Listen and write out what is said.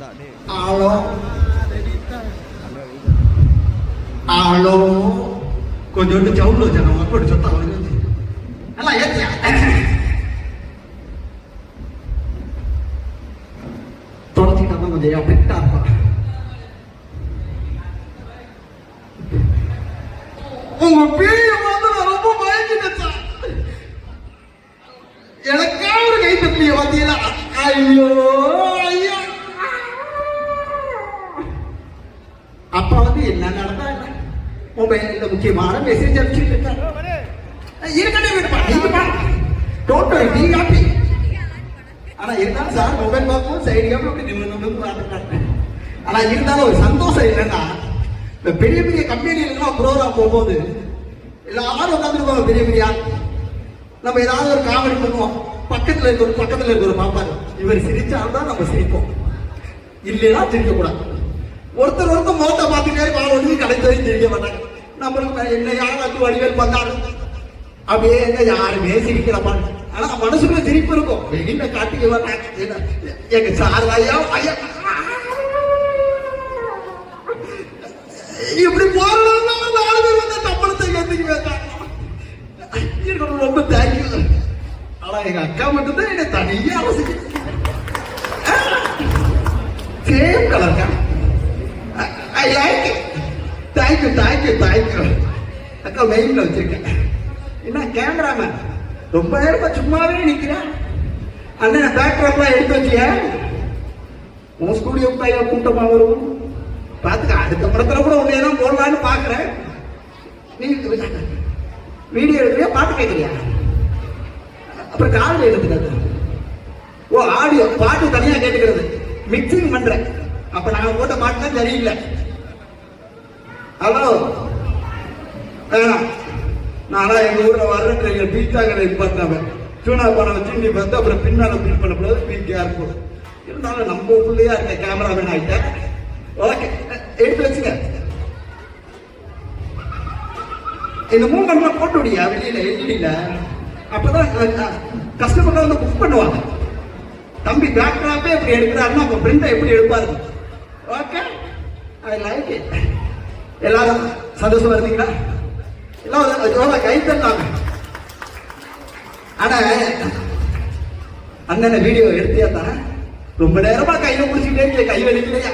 Alo. Alo. கொஞ்சோண்டு sound வச்சா நம்ம அப்படி சொத்தா வருது எல்லாம் ஏத்தியா தொடச்சிட்டா தான் கொஞ்சம் எஃபெக்டா இருப்பா. உங்க பெரிய வந்து நான் ரொம்ப பயந்துட்டேன். எனக்கா ஒரு கை தட்டிய பார்த்தீங்களா? ஐயோ ஐயோ. அப்பா வந்து என்ன நடந்தா மொபைல்ல முக்கியமான மெசேஜ் அனுப்பிச்சுட்டு இருக்காரு. ஆனா இருந்தாலும் சார் மொபைல் பார்க்கும் சைடு அப்படி நிமிர்ந்து. ஆனா இருந்தாலும் ஒரு சந்தோஷம் என்னன்னா இந்த பெரிய பெரிய கம்பெனிலாம் ப்ரோக்ராம் போகும்போது எல்லாரும் உட்காந்துருப்பாங்க. பெரிய பெரிய நம்ம ஏதாவது ஒரு காமெடி பண்ணுவோம். பக்கத்துல இருக்க ஒரு பாப்பாரு இவர் சிரிச்சால்தான் நம்ம சிரிப்போம், இல்லைன்னா சிரிக்க கூடாது. ஒருத்தர் முகத்தை பார்த்துட்டே பால் ஒன்று கடைத்தவரையும் தெரிய மாட்டாங்க. நம்மளுக்கு என்ன யாராவது வடிவேல் பண்ணாரு அப்படியே என்ன யாருமே சிரிக்கிறப்பா. ஆனா மனசுக்குள்ள சிரிப்பு இருக்கும், வெளியில காட்டிக்க மாட்டாங்க. எங்க சார் ஐயா ஐயா இப்படி போறோம். நாலு பேர் வந்து தப்பளத்தை கத்துக்கு வேண்டாம். ரொம்ப தேங்க்யூ. ஆனா எங்க அக்கா மட்டும்தான் என்ன தனியா ரசிக்க same கலர்க்கா. I like it. Thank you. அக்கா மெயின்ல வச்சிருக்கேன். என்ன கேமராமேன் ரொம்ப நேரமா சும்மாவே நிக்கிறேன். அண்ணன் பேக்ராப்லாம் எடுத்து வச்சியா? உன் ஸ்டூடியோ கையில கூட்டமா வரும் பாத்துக்க. அடுத்த படத்துல கூட உன்னையதான் போடலான்னு பாக்குறேன். நீ வீடியோ எடுக்கிறியா பாட்டு கேட்கறியா? அப்புறம் காலையில் எடுத்துக்கிறது. ஓ ஆடியோ பாட்டு தனியா கேட்டுக்கிறது மிக்சிங் பண்றேன். அப்ப நாங்க போட்ட பாட்டு தான் சரியில்லை. ஹலோ நானா எங்க ஊர்ல வர்ற பீச்சாக பார்த்தாங்க. சூனா பணம் வச்சு நீ பார்த்து அப்புறம் பின்னால பில் பண்ணக்கூடாது. பீச் ஏர்போர்ட் இருந்தாலும் நம்ம பிள்ளையா இருக்க கேமராமேன் ஆயிட்டேன். ஓகே எடுத்து வச்சுக்க. இந்த மூமெண்ட்லாம் போட்டு விடியா வெளியில எல்இடியில. அப்பதான் கஸ்டமர் வந்து புக் பண்ணுவாங்க. தம்பி பேக்ராப்பே எப்படி எடுக்கிறாருன்னா அப்ப பிரிண்டை எப்படி எடுப்பாரு. Okay I like it. எல்லாரும் சந்தோஷமா இருந்தீங்களா? எல்லாம் கை தட்டாங்க. ஆனா அண்ணனை வீடியோ எடுத்தியா தானே ரொம்ப நேரமா கையில முடிச்சுட்டே கை வலிக்கலையா?